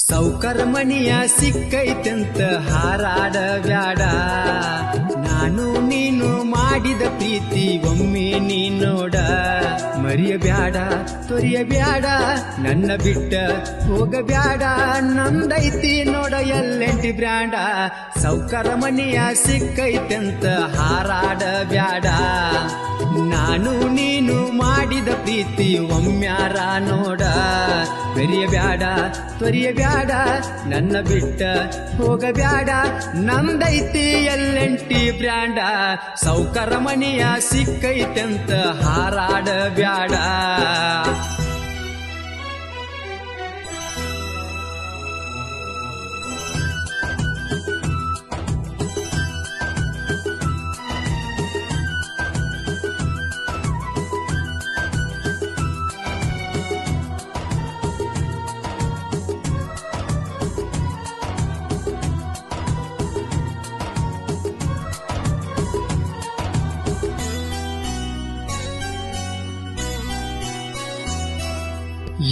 ಸೌಕರ್ ಮನಿಯ ಸಿಕ್ಕೈತೆಂತ ಹಾರಾಡ ಬ್ಯಾಡ, ನಾನು ನೀನು ಮಾಡಿದ ಪ್ರೀತಿ ಒಮ್ಮೆ ನೀ ನೋಡ. ಮರಿಯಬ್ಯಾಡ ತೊರಿಯಬ್ಯಾಡ ನನ್ನ ಬಿಟ್ಟ ಹೋಗಬ್ಯಾಡ, ನಂದೈತಿ ನೋಡ ಎಲ್ಲೆಂಟಿ ಬ್ರ್ಯಾಂಡ. ಸೌಕರ ಮನಿಯ ಸಿಕ್ಕೈತೆಂತ ಹಾರಾಡ ಬ್ಯಾಡ, ನಾನು ನೀನು ಮಾಡಿದ ಪ್ರೀತಿ ಒಮ್ಮ್ಯಾರ ನೋಡ. ಬೆರಿಯಬ್ಯಾಡ ತೊರಿಯಬ್ಯಾಡ ನನ್ನ ಬಿಟ್ಟ ಹೋಗಬ್ಯಾಡ, ನಂದೈತಿ ಎಲ್ಲೆಂಟಿ ಬ್ರ್ಯಾಂಡ. ಸೌಕರ ಮನಿಯ ಸಿಕ್ಕೈತೆಂತ ಹಾರಾಡ ಬ್ಯಾಡ.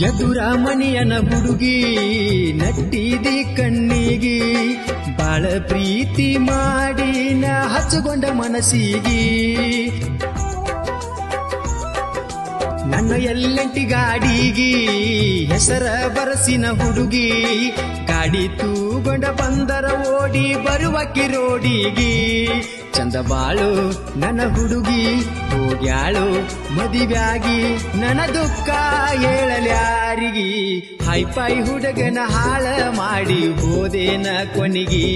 ಎದುರ ಮನಿಯನ ಹುಡುಗಿ ನಟ್ಟಿದಿ ಕಣ್ಣಿಗಿ, ಬಾಳ ಪ್ರೀತಿ ಮಾಡಿ ನ ಹಚ್ಚಗೊಂಡ ಮನಸ್ಸಿಗಿ. ನನ್ನ ಎಲ್ಲಂಟಿ ಗಾಡಿಗಿ ಹೆಸರ ಬರಸಿನ ಹುಡುಗಿ, ಗಾಡಿ ತೂಗೊಂಡ ಬಂದರ ಓಡಿ ಬರುವ ಕಿರೋಡಿಗಿ. ಚಂದ ಬಾಳು ನನ್ನ ಹುಡುಗಿ ಹೋಗ್ಯಾಳು ಮದಿವ್ಯಾಗಿ, ನನ್ನ ದುಃಖ ಹೇಳಲ್ಯಾರಿಗಿ. ಹೈಫೈ ಹುಡುಗನ ಹಾಳ ಮಾಡಿ ಹೋದೇನ ಕೊನಿಗಿ,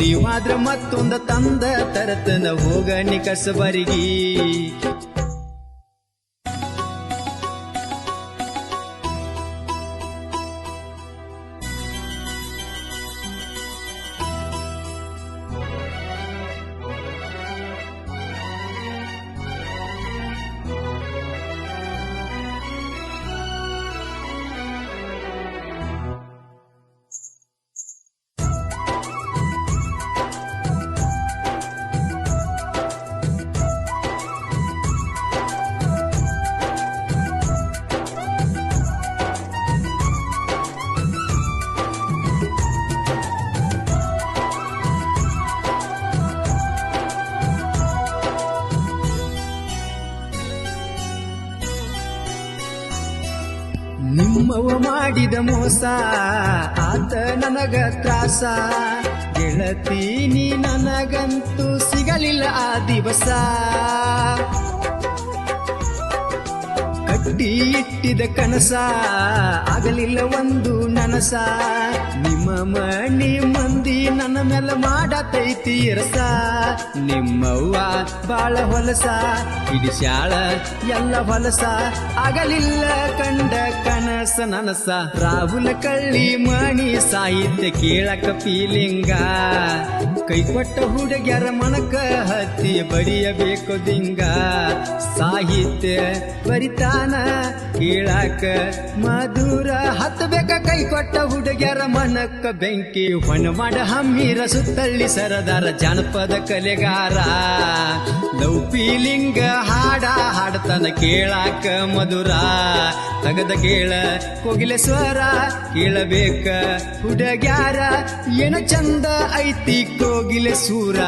ನೀವಾದ್ರ ಮತ್ತೊಂದ ತಂದ ತರತನ ಹೋಗ ನಿಕಸಬರಿಗಿ. ನಿಮ್ಮವ ಮಾಡಿದ ಮೋಸ ಆತ ನನಗ ತ್ರಾಸ, ಗೆಳತೀನಿ ನನಗಂತೂ ಸಿಗಲಿಲ್ಲ ಆ ದಿವಸ. ಕಟ್ಟಿ ಇಟ್ಟಿದ ಕನಸ ಆಗಲಿಲ್ಲ ಒಂದು ನನಸ, ನಿಮ್ಮ ಮಣಿ ಮಂದಿ ನನ್ನ ಮೇಲೆ ಮಾಡತೈತಿ ರಸ. ನಿಮ್ಮವ್ವ ಬಾಳ ಹೊಲಸ ಹಿಡಿಸ್ಯಾಳ ಎಲ್ಲ ಹೊಲಸ, ಆಗಲಿಲ್ಲ ಕಂಡ ಕನಸ ನನಸ. ರಾಹುಲ ಕಳ್ಳಿ ಮಣಿ ಸಾಹಿತ್ಯ ಕೇಳಕ ಫೀಲಿಂಗ, ಕೈ ಕೊಟ್ಟ ಹುಡುಗ್ಯಾರ ಮನಕ ಹತ್ತಿ ಬಡಿಯಬೇಕು ದಿಂಗ. ಸಾಹಿತ್ಯ ಬರಿತಾನ ಕೇಳಾಕ ಮಧುರ, ಹತ್ತಬೇಕ ಕೈ ಕೊಟ್ಟ ಹುಡುಗ್ಯಾರ ಮನಕ್ಕ ಬೆಂಕಿ. ಹೊಣ ಮಾಡ ಹಮ್ಮಿರ ಸುತ್ತಳ್ಳಿ ಸರದಾರ ಜಾನಪದ ಕಲೆಗಾರ, ಲವ್ ಫೀಲಿಂಗ ಹಾಡ ಹಾಡತನ ಕೇಳಾಕ ಮಧುರ. ತಗದ ಕೇಳ ಕೋಗಿಲೆ ಸ್ವರ ಕೇಳಬೇಕ ಹುಡುಗ್ಯಾರ, ಏನ ಚಂದ ಐತಿ ಕೋಗಿಲೆ ಸೂರ.